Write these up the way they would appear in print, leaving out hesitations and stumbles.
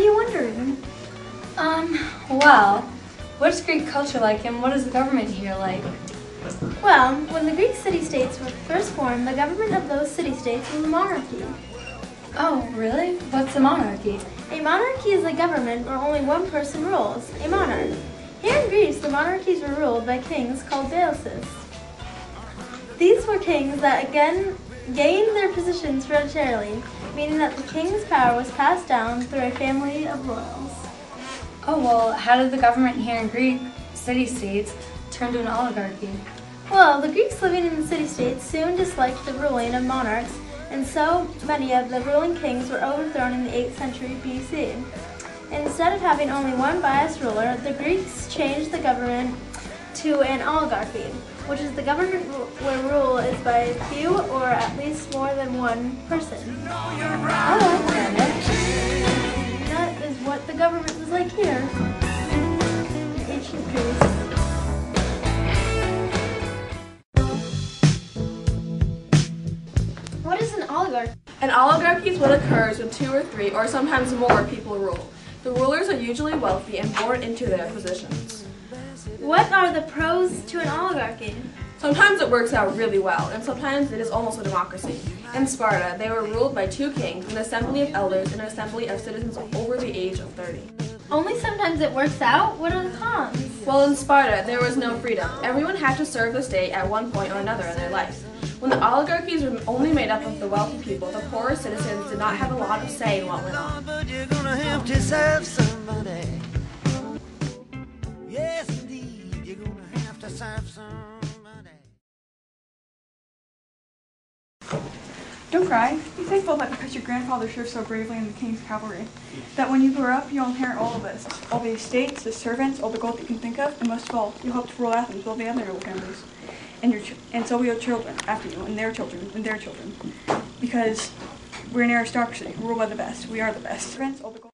you wondering? Well, what's Greek culture like and what is the government here like? Well, when the Greek city-states were first formed, the government of those city-states was a monarchy. Oh, really? What's a monarchy? A monarchy is a government where only one person rules, a monarch. Here in Greece, the monarchies were ruled by kings called deises. These were kings that again gained their positions hereditarily, meaning that the king's power was passed down through a family of royals. Oh, well, how did the government here in Greek city-states turn to an oligarchy? Well, the Greeks living in the city-states soon disliked the ruling of monarchs, and so many of the ruling kings were overthrown in the 8th century BC. Instead of having only one biased ruler, the Greeks changed the government to an oligarchy, which is the government where rule is by a few or at least more than one person. Oh, I get it. That is what the government was like here in ancient Greece. What is an oligarchy? An oligarchy is what occurs when 2 or 3 or sometimes more people rule. The rulers are usually wealthy and born into their positions. What are the pros to an oligarchy? Sometimes it works out really well, and sometimes it is almost a democracy. In Sparta, they were ruled by 2 kings, an assembly of elders, and an assembly of citizens over the age of 30. Only sometimes it works out? What are the cons? Well, in Sparta, there was no freedom. Everyone had to serve the state at one point or another in their life. When the oligarchies were only made up of the wealthy people, the poorer citizens did not have a lot of say in what went on. But you're gonna have to serve somebody. Yes, indeed, you're gonna have to serve somebody. Don't cry. Be thankful that because your grandfather served so bravely in the king's cavalry, that when you grow up, you'll inherit all of this. All the estates, the servants, all the gold that you can think of, and most of all, you'll hope to rule Athens with all the other noble families. And so will your children after you, and their children, and their children. Because we're an aristocracy, ruled by the best. We are the best. Servants, all the gold.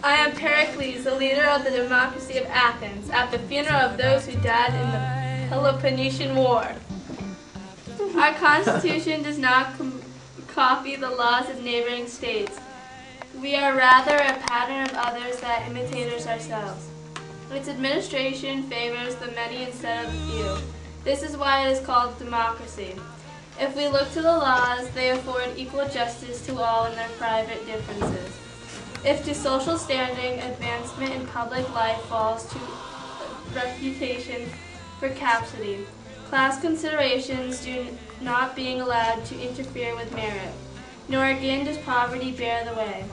I am Pericles, the leader of the democracy of Athens, at the funeral of those who died in the Peloponnesian War. Our constitution does not copy the laws of neighboring states. We are rather a pattern of others that imitators ourselves. Its administration favors the many instead of the few. This is why it is called democracy. If we look to the laws, they afford equal justice to all in their private differences. If to social standing, advancement in public life falls to reputation for capacity, class considerations do not being allowed to interfere with merit, nor again does poverty bear the way.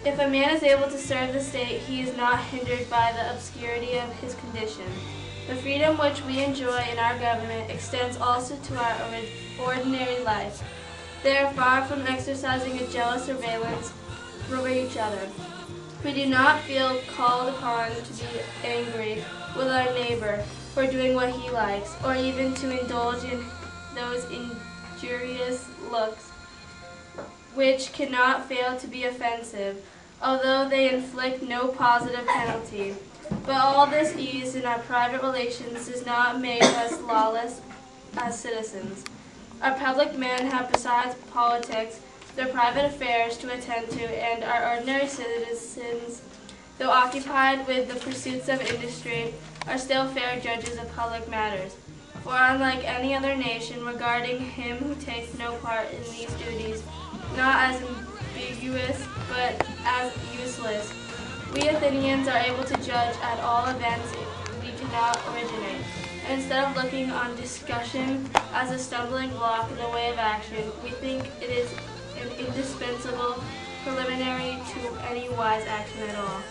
If a man is able to serve the state, he is not hindered by the obscurity of his condition. The freedom which we enjoy in our government extends also to our ordinary life. They are far from exercising a jealous surveillance over each other. We do not feel called upon to be angry with our neighbor for doing what he likes, or even to indulge in those injurious looks which cannot fail to be offensive, although they inflict no positive penalty. But all this ease in our private relations does not make us lawless as citizens. Our public men have, besides politics, their private affairs to attend to, and our ordinary citizens, though occupied with the pursuits of industry, are still fair judges of public matters. For unlike any other nation, regarding him who takes no part in these duties, not as ambiguous, but as useless, we Athenians are able to judge at all events we cannot originate. And instead of looking on discussion as a stumbling block in the way of action, we think it is an indispensable preliminary to any wise action at all.